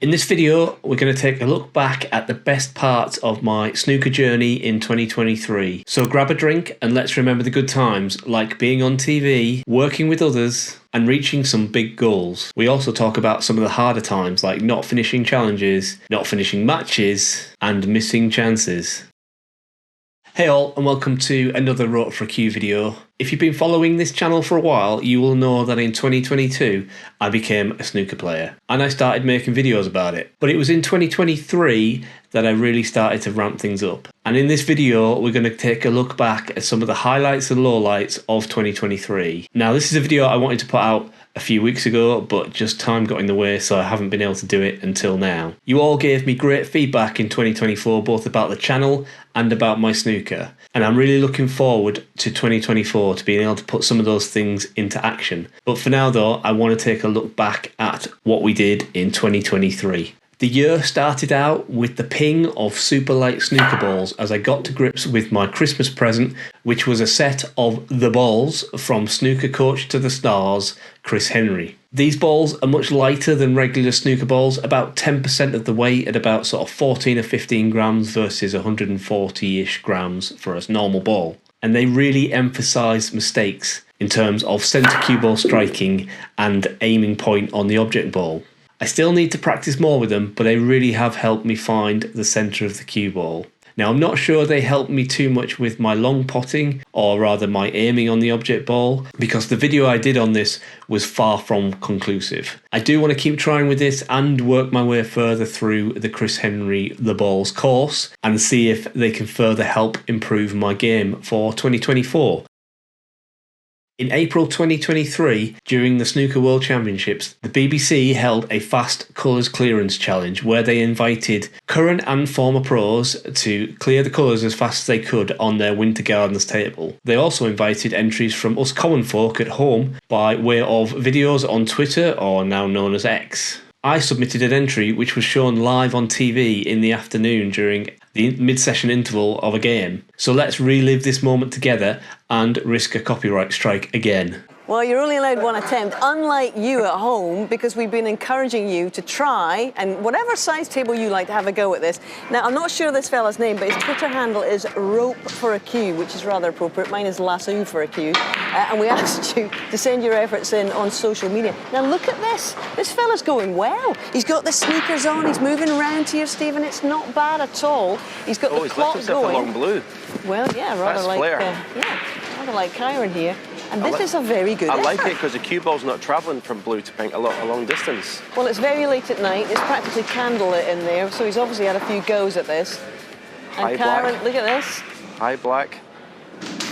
In this video, we're going to take a look back at the best parts of my snooker journey in 2023. So grab a drink and let's remember the good times, like being on TV, working with others, and reaching some big goals. We also talk about some of the harder times, like not finishing challenges, not finishing matches, and missing chances. Hey all, and welcome to another Wrote for a Cue video. If you've been following this channel for a while, you will know that in 2022 I became a snooker player and I started making videos about it. But it was in 2023 that I really started to ramp things up. And in this video, we're going to take a look back at some of the highlights and lowlights of 2023. Now, this is a video I wanted to put out a few weeks ago, but just time got in the way, so I haven't been able to do it until now. You all gave me great feedback in 2024, both about the channel and about my snooker. And I'm really looking forward to 2024 to being able to put some of those things into action. But for now though, I want to take a look back at what we did in 2023. The year started out with the ping of super light snooker balls as I got to grips with my Christmas present, which was a set of the balls from snooker coach to the stars, Chris Henry. These balls are much lighter than regular snooker balls, about 10% of the weight at about sort of 14 or 15 grams versus 140-ish grams for a normal ball. And they really emphasise mistakes in terms of centre cue ball striking and aiming point on the object ball. I still need to practice more with them, but they really have helped me find the centre of the cue ball. Now, I'm not sure they helped me too much with my long potting, or rather my aiming on the object ball, because the video I did on this was far from conclusive. I do want to keep trying with this and work my way further through the Chris Henry The Balls course and see if they can further help improve my game for 2024. In April 2023, during the Snooker World Championships, the BBC held a fast colours clearance challenge where they invited current and former pros to clear the colours as fast as they could on their Winter Gardens table. They also invited entries from us common folk at home by way of videos on Twitter, or now known as X. I submitted an entry which was shown live on TV in the afternoon during the mid-session interval of a game. So let's relive this moment together and risk a copyright strike again. Well, you're only allowed one attempt, unlike you at home, because we've been encouraging you to try, and whatever size table you like, to have a go at this. Now, I'm not sure this fella's name, but his Twitter handle is Rope for a Cue, which is rather appropriate. Mine is Lasso for a Cue. And we asked you to send your efforts in on social media. Now, look at this. This fella's going well. He's got the sneakers on. He's moving around here, Stephen. It's not bad at all. He's got the clock going. A long blue. Well, yeah, rather That's like flair. rather like Kyron here. And this is a very good effort. I like it because the cue ball's not travelling from blue to pink a long distance. Well, it's very late at night. It's practically candlelit in there, so he's obviously had a few goes at this. And Kyron, look at this. High black.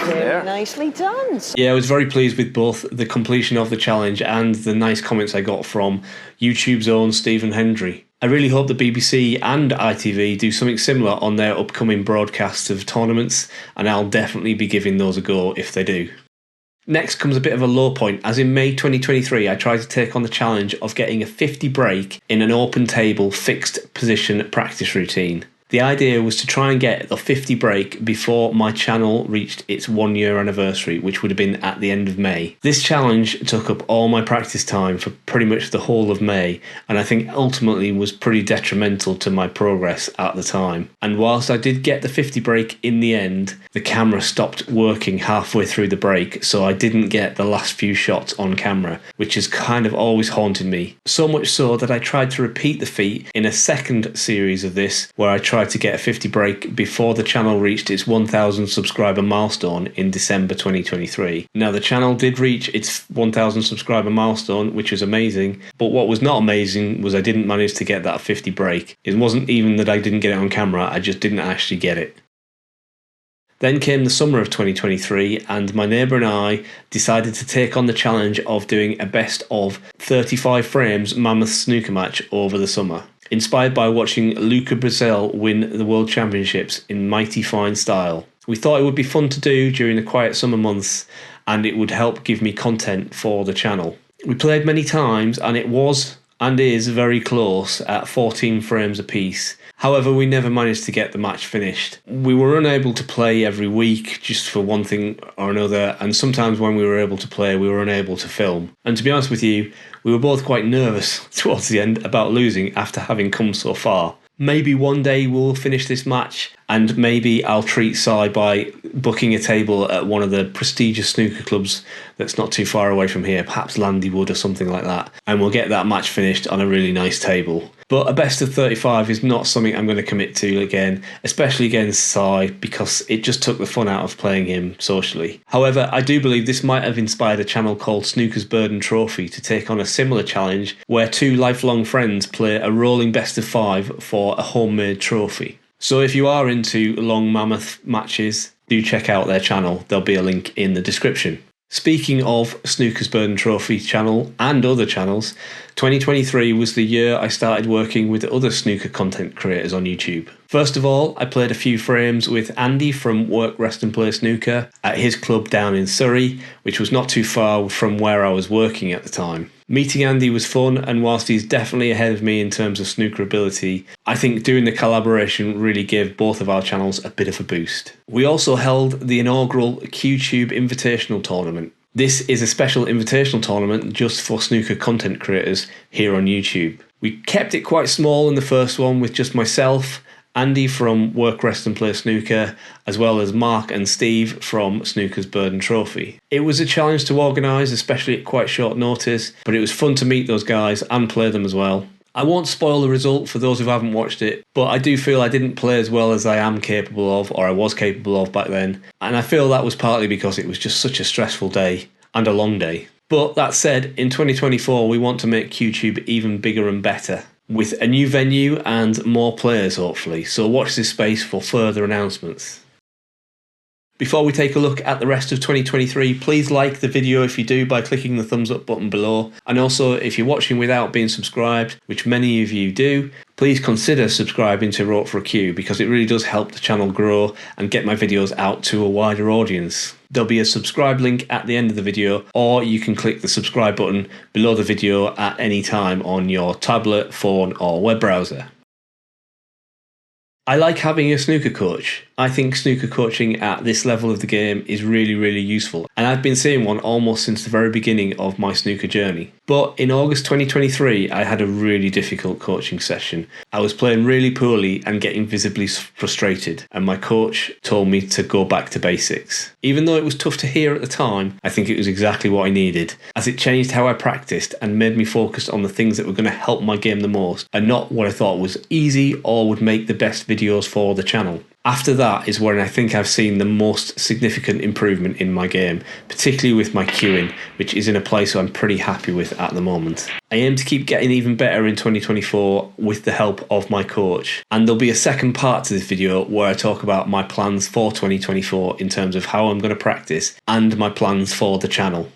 Very nicely done. Yeah, I was very pleased with both the completion of the challenge and the nice comments I got from YouTube's own Stephen Hendry. I really hope the BBC and ITV do something similar on their upcoming broadcasts of tournaments, and I'll definitely be giving those a go if they do. Next comes a bit of a low point, as in May 2023 I tried to take on the challenge of getting a 50 break in an open table fixed position practice routine. The idea was to try and get the 50 break before my channel reached its 1 year anniversary, which would have been at the end of May. This challenge took up all my practice time for pretty much the whole of May, and I think ultimately was pretty detrimental to my progress at the time. And whilst I did get the 50 break in the end, the camera stopped working halfway through the break, so I didn't get the last few shots on camera, which has kind of always haunted me. So much so that I tried to repeat the feat in a second series of this, where I tried to get a 50 break before the channel reached its 1,000 subscriber milestone in December 2023. Now, the channel did reach its 1,000 subscriber milestone, which was amazing, but what was not amazing was I didn't manage to get that 50 break. It wasn't even that I didn't get it on camera, I just didn't actually get it. Then came the summer of 2023 and my neighbour and I decided to take on the challenge of doing a best of 35 frames mammoth snooker match over the summer. Inspired by watching Luca Brazil win the World Championships in mighty fine style. We thought it would be fun to do during the quiet summer months and it would help give me content for the channel. We played many times and it was and is very close at 14 frames apiece. However, we never managed to get the match finished. We were unable to play every week just for one thing or another, and sometimes when we were able to play, we were unable to film. And to be honest with you, we were both quite nervous towards the end about losing after having come so far. Maybe one day we'll finish this match, and maybe I'll treat Si by booking a table at one of the prestigious snooker clubs that's not too far away from here, perhaps Landywood or something like that, and we'll get that match finished on a really nice table. But a best of 35 is not something I'm going to commit to again, especially against Si, because it just took the fun out of playing him socially. However, I do believe this might have inspired a channel called Snooker's Burden Trophy to take on a similar challenge where two lifelong friends play a rolling best of 5 for a homemade trophy. So if you are into long mammoth matches, do check out their channel. There'll be a link in the description. Speaking of Snooker's Burden Trophy channel and other channels, 2023 was the year I started working with other snooker content creators on YouTube. First of all, I played a few frames with Andy from Work, Rest and Play Snooker at his club down in Surrey, which was not too far from where I was working at the time. Meeting Andy was fun, and whilst he's definitely ahead of me in terms of snooker ability, I think doing the collaboration really gave both of our channels a bit of a boost. We also held the inaugural CueTube Invitational Tournament. This is a special invitational tournament just for snooker content creators here on YouTube. We kept it quite small in the first one with just myself, Andy from Work, Rest and Play Snooker, as well as Mark and Steve from Snooker's Burden Trophy. It was a challenge to organise, especially at quite short notice, but it was fun to meet those guys and play them as well. I won't spoil the result for those who haven't watched it, but I do feel I didn't play as well as I am capable of, or I was capable of back then, and I feel that was partly because it was just such a stressful day, and a long day. But that said, in 2024 we want to make CueTube even bigger and better, with a new venue and more players hopefully, so watch this space for further announcements. Before we take a look at the rest of 2023, please like the video if you do by clicking the thumbs up button below, and also if you're watching without being subscribed, which many of you do, please consider subscribing to Rope for a Cue because it really does help the channel grow and get my videos out to a wider audience. There'll be a subscribe link at the end of the video, or you can click the subscribe button below the video at any time on your tablet, phone or web browser. I like having a snooker coach. I think snooker coaching at this level of the game is really, really useful, and I've been seeing one almost since the very beginning of my snooker journey. But in August 2023, I had a really difficult coaching session. I was playing really poorly and getting visibly frustrated, and my coach told me to go back to basics. Even though it was tough to hear at the time, I think it was exactly what I needed, as it changed how I practiced and made me focus on the things that were going to help my game the most, and not what I thought was easy or would make the best videos for the channel. After that is when I think I've seen the most significant improvement in my game, particularly with my cueing, which is in a place I'm pretty happy with at the moment. I aim to keep getting even better in 2024 with the help of my coach, and there'll be a second part to this video where I talk about my plans for 2024 in terms of how I'm going to practice and my plans for the channel.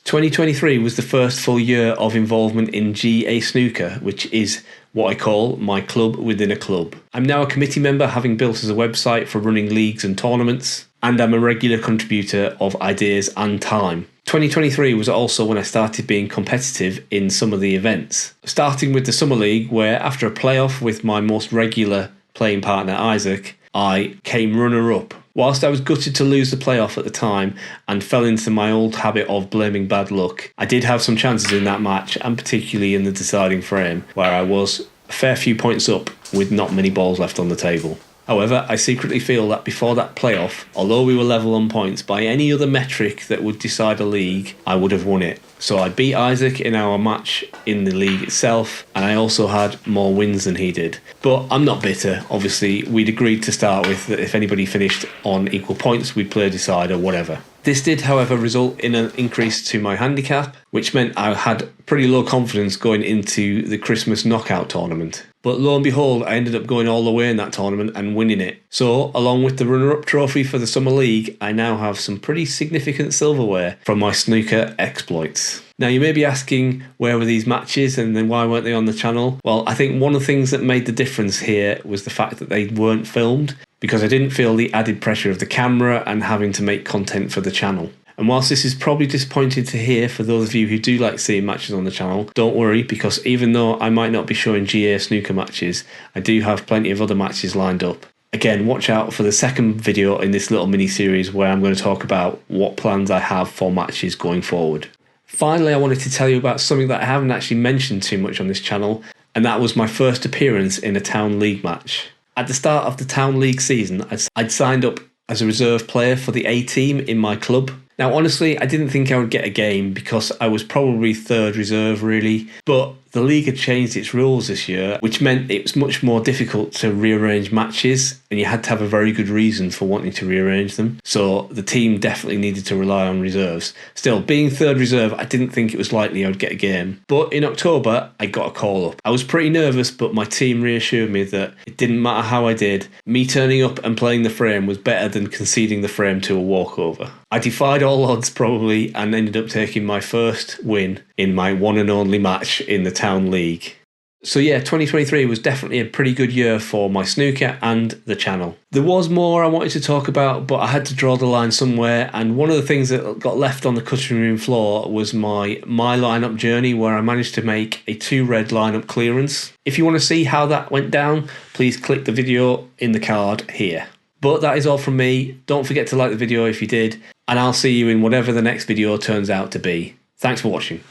2023 was the first full year of involvement in GA Snooker, which is what I call my club within a club. I'm now a committee member, having built as a website for running leagues and tournaments, and I'm a regular contributor of ideas and time. 2023 was also when I started being competitive in some of the events, starting with the Summer League, where after a playoff with my most regular playing partner Isaac, I came runner-up. Whilst I was gutted to lose the playoff at the time and fell into my old habit of blaming bad luck, I did have some chances in that match, and particularly in the deciding frame, where I was a fair few points up with not many balls left on the table. However, I secretly feel that before that playoff, although we were level on points, by any other metric that would decide a league, I would have won it. So I beat Isaac in our match in the league itself, and I also had more wins than he did. But I'm not bitter. Obviously, we'd agreed to start with that if anybody finished on equal points, we'd play a decider, whatever. This did, however, result in an increase to my handicap, which meant I had pretty low confidence going into the Christmas knockout tournament. But lo and behold, I ended up going all the way in that tournament and winning it. So, along with the runner-up trophy for the Summer League, I now have some pretty significant silverware from my snooker exploits. Now, you may be asking, where were these matches and then why weren't they on the channel? Well, I think one of the things that made the difference here was the fact that they weren't filmed, because I didn't feel the added pressure of the camera and having to make content for the channel. And whilst this is probably disappointing to hear for those of you who do like seeing matches on the channel, don't worry, because even though I might not be showing GA snooker matches, I do have plenty of other matches lined up. Again, watch out for the second video in this little mini-series where I'm going to talk about what plans I have for matches going forward. Finally, I wanted to tell you about something that I haven't actually mentioned too much on this channel, and that was my first appearance in a Town League match. At the start of the Town League season, I'd signed up as a reserve player for the A team in my club. Now, honestly, I didn't think I would get a game because I was probably third reserve, really. But the league had changed its rules this year, which meant it was much more difficult to rearrange matches, and you had to have a very good reason for wanting to rearrange them. So the team definitely needed to rely on reserves. Still, being third reserve, I didn't think it was likely I would get a game. But in October, I got a call up. I was pretty nervous, but my team reassured me that it didn't matter how I did. Me turning up and playing the frame was better than conceding the frame to a walkover. I defied all odds probably and ended up taking my first win in my one and only match in the Town League. So yeah, 2023 was definitely a pretty good year for my snooker and the channel. There was more I wanted to talk about, but I had to draw the line somewhere, and one of the things that got left on the cutting room floor was my lineup journey, where I managed to make a 2 red lineup clearance. If you want to see how that went down, please click the video in the card here. But that is all from me. Don't forget to like the video if you did, and I'll see you in whatever the next video turns out to be. Thanks for watching.